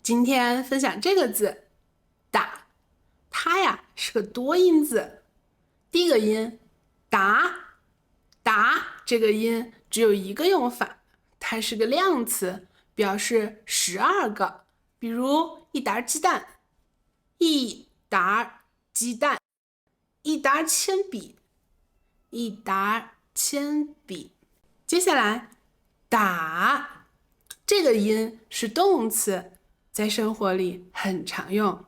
今天分享这个字打，它呀是个多音字。第一个音打，打这个音只有一个用法，它是个量词，表示12个。比如一沓鸡蛋，一沓鸡蛋，一沓铅笔，一沓铅笔。接下来打这个音是动词，在生活里很常用。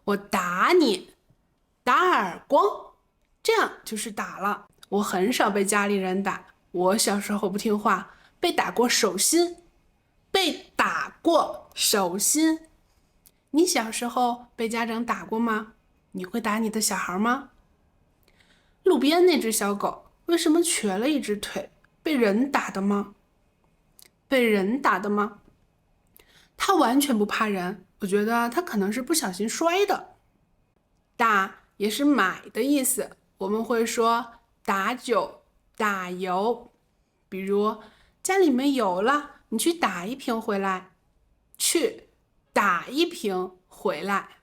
我打你，打耳光，这样就是打了。我很少被家里人打，我小时候不听话，被打过手心，被打过手心。你小时候被家长打过吗？你会打你的小孩吗？路边那只小狗为什么瘸了一只腿？被人打的吗？被人打的吗？它完全不怕人，我觉得它可能是不小心摔的。打也是买的意思，我们会说打酒、打油。比如家里没油了，你去打一瓶回来，去打一瓶回来。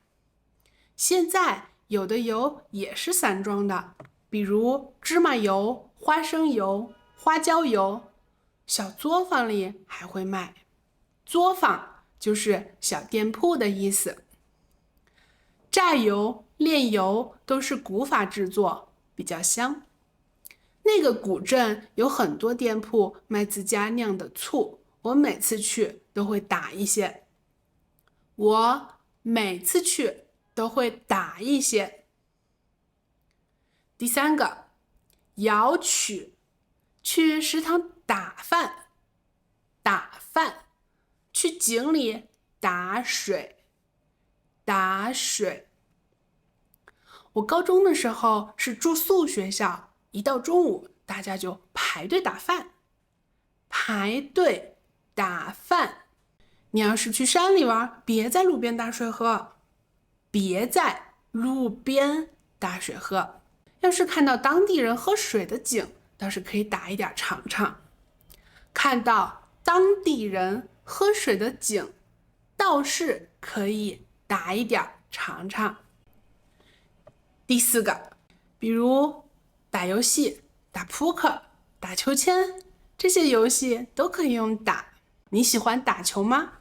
现在有的油也是散装的，比如芝麻油、花生油、花椒油，小作坊里还会卖。作坊就是小店铺的意思。榨油、炼油都是古法制作，比较香。那个古镇有很多店铺卖自家酿的醋，我每次去都会打一些。我每次去都会打一些。第三个，舀取，去食堂打饭，打饭，去井里打水，打水。我高中的时候是住宿学校，一到中午大家就排队打饭，排队打饭。你要是去山里玩，别在路边打水喝，别在路边打水喝。要是看到当地人喝水的井，倒是可以打一点尝尝。看到当地人喝水的井，倒是可以打一点尝尝。第四个，比如打游戏、打扑克、打秋千，这些游戏都可以用打。你喜欢打球吗？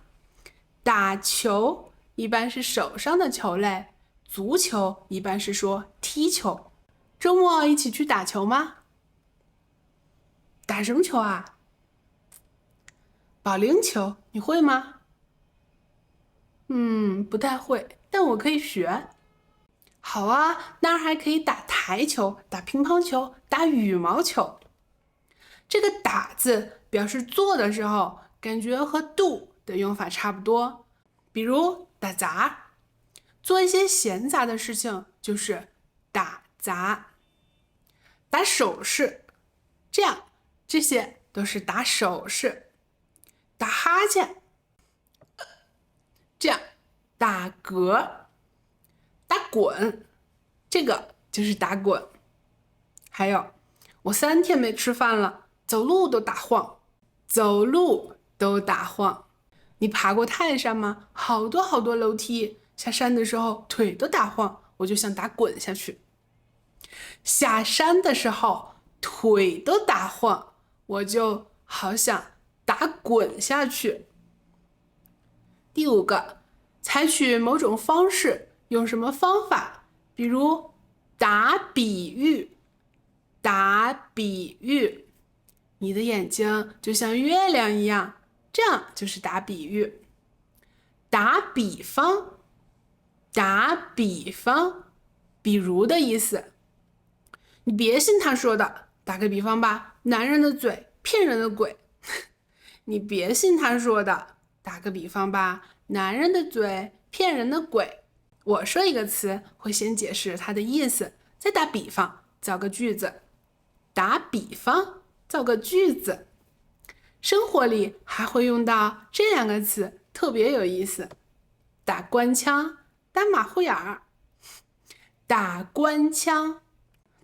打球一般是手上的球类，足球一般是说踢球。周末一起去打球吗？打什么球啊？保龄球，你会吗？不太会，但我可以学。好啊，那儿还可以打台球、打乒乓球、打羽毛球。这个打字表示做的时候，感觉和 do 的用法差不多。比如打杂，做一些闲杂的事情就是打杂。打手势，这样这些都是打手势。打哈欠，这样打嗝。打滚，这个就是打滚。还有，我3天没吃饭了，走路都打晃，走路都打晃。你爬过泰山吗？好多好多楼梯，下山的时候腿都打晃，我就想打滚下去。下山的时候腿都打晃，我就好想打滚下去。第5个，采取某种方式，用什么方法？比如打比喻，打比喻。你的眼睛就像月亮一样，这样就是打比喻。打比方，打比方，比如的意思。你别信他说的，打个比方吧，男人的嘴骗人的鬼。你别信他说的，打个比方吧，男人的嘴骗人的鬼。我说一个词，会先解释它的意思，再打比方，造个句子。打比方，造个句子。生活里还会用到这2个词，特别有意思。打官腔，打马虎眼儿。打官腔，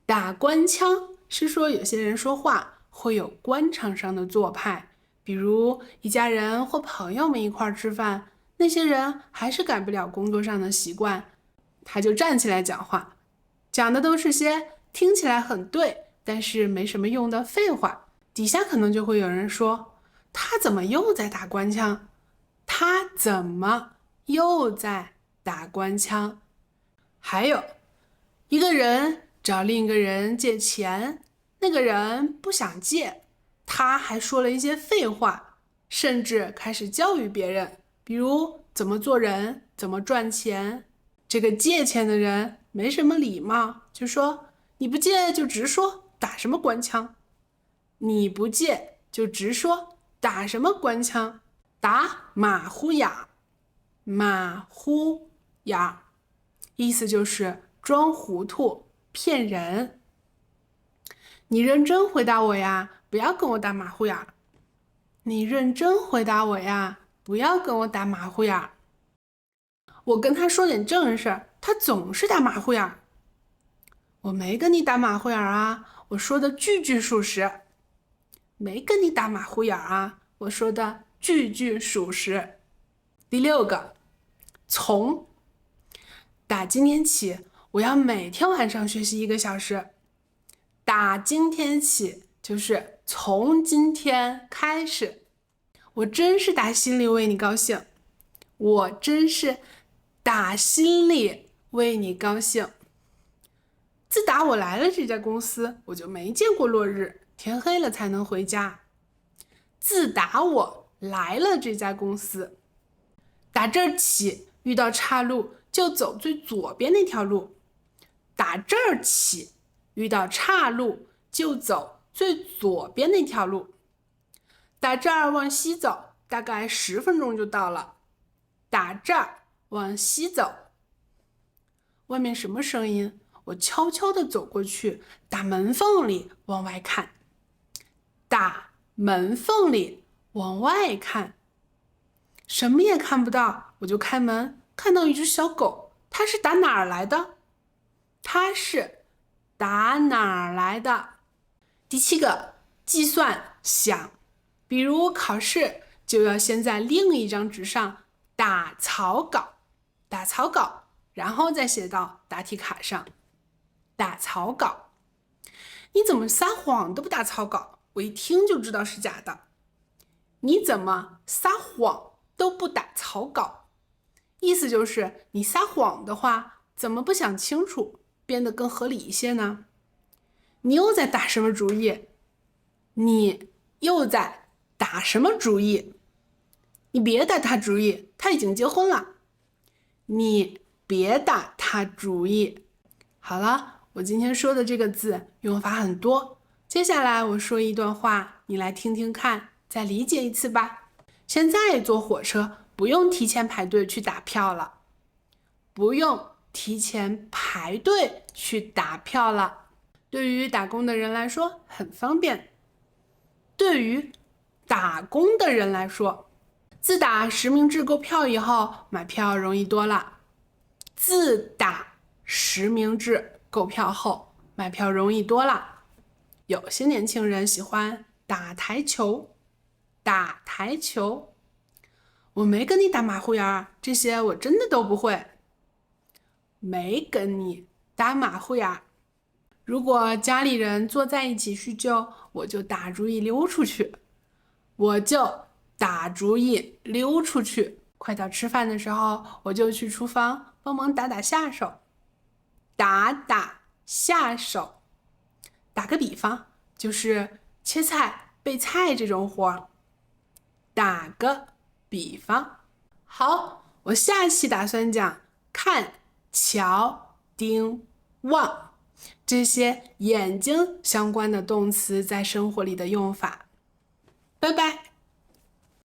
打官腔是说有些人说话会有官场上的做派，比如一家人或朋友们一块吃饭，那些人还是改不了工作上的习惯，他就站起来讲话，讲的都是些听起来很对，但是没什么用的废话。底下可能就会有人说，他怎么又在打官腔？他怎么又在打官腔？还有一个人找另一个人借钱，那个人不想借，他还说了一些废话，甚至开始教育别人，比如怎么做人，怎么赚钱。这个借钱的人没什么礼貌，就说你不借就直说，打什么官腔？你不借就直说，打什么官腔？打马虎眼儿，马虎眼儿，意思就是装糊涂、骗人。你认真回答我呀，不要跟我打马虎眼儿。你认真回答我呀，不要跟我打马虎眼儿。我跟他说点正事儿，他总是打马虎眼儿。我没跟你打马虎眼儿啊，我说的句句属实。没跟你打马虎眼儿啊，我说的句句属实。第6个，从。打今天起，我要每天晚上学习1个小时。打今天起，就是从今天开始。我真是打心里为你高兴。我真是打心里为你高兴。自打我来了这家公司，我就没见过落日，天黑了才能回家。自打我来了这家公司，打这儿起遇到岔路就走最左边那条路。打这儿起遇到岔路就走最左边那条路。打这儿往西走，大概10分钟就到了。打这儿往西走。外面什么声音？我悄悄地走过去，打门缝里往外看。打门缝里往外看。什么也看不到，我就开门，看到一只小狗。它是打哪儿来的？它是打哪儿来的？第7个，计算想。比如考试，就要先在另一张纸上打草稿，打草稿，然后再写到答题卡上。打草稿。你怎么撒谎都不打草稿？我一听就知道是假的。你怎么撒谎都不打草稿？意思就是你撒谎的话，怎么不想清楚，变得更合理一些呢？你又在打什么主意？你又在打什么主意？你别打他主意，他已经结婚了。你别打他主意。好了，我今天说的这个字用法很多，接下来我说一段话，你来听听看，再理解一次吧。现在坐火车不用提前排队去打票了，不用提前排队去打票了。对于打工的人来说很方便。对于打工的人来说，自打实名制购票以后，买票容易多了。自打实名制购票后，买票容易多了。有些年轻人喜欢打台球，打台球。我没跟你打马虎眼儿，这些我真的都不会。没跟你打马虎眼儿。如果家里人坐在一起叙旧，我就打主意溜出去。我就打主意溜出去。快到吃饭的时候，我就去厨房帮忙打打下手。打打下手。打个比方，就是切菜、备菜这种活儿。打个比方。好，我下期打算讲看、瞧、盯、望这些眼睛相关的动词在生活里的用法。拜拜。